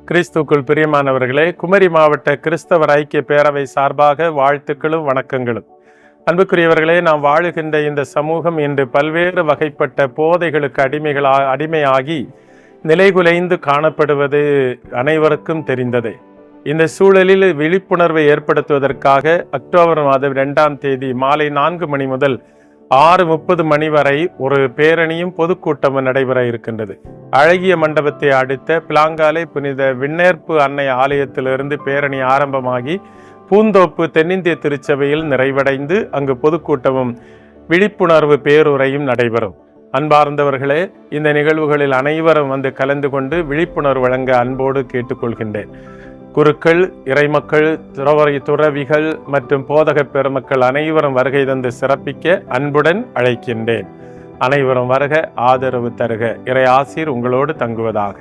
கிறிஸ்துக்குள் பிரியமானவர்களே, குமரி மாவட்ட கிறிஸ்தவர் ஐக்கிய பேரவை சார்பாக வாழ்த்துக்களும் வணக்கங்களும். அன்புக்குரியவர்களே, நாம் வாழுகின்ற இந்த சமூகம் இன்று பல்வேறு வகைப்பட்ட போதைகளுக்கு அடிமையாகி நிலைகுலைந்து காணப்படுவது அனைவருக்கும் தெரிந்ததே. இந்த சூழலில் விழிப்புணர்வை ஏற்படுத்துவதற்காக அக்டோபர் மாதம் 2ஆம் தேதி மாலை 4 மணி முதல் 6:30 மணி வரை ஒரு பேரணியும் பொதுக்கூட்டமும் நடைபெற இருக்கின்றது. அழகிய மண்டபத்தை அடுத்த பிளாங்காலை புனித விண்ணேற்பு அன்னை ஆலயத்திலிருந்து பேரணி ஆரம்பமாகி பூந்தோப்பு தென்னிந்திய திருச்சபையில் நிறைவடைந்து அங்கு பொதுக்கூட்டமும் விழிப்புணர்வு பேருரையும் நடைபெறும். அன்பார்ந்தவர்களே, இந்த நிகழ்வுகளில் அனைவரும் வந்து கலந்து கொண்டு விழிப்புணர்வு வழங்க அன்போடு கேட்டுக்கொள்கின்றேன். குருக்கள், இறைமக்கள், துறவிகள் மற்றும் போதக பெருமக்கள் அனைவரும் வருகை தந்து சிறப்பிக்க அன்புடன் அழைக்கின்றேன். அனைவரும் வருக, ஆதரவு தருக. இறை ஆசீர் உங்களோடு தங்குவதாக.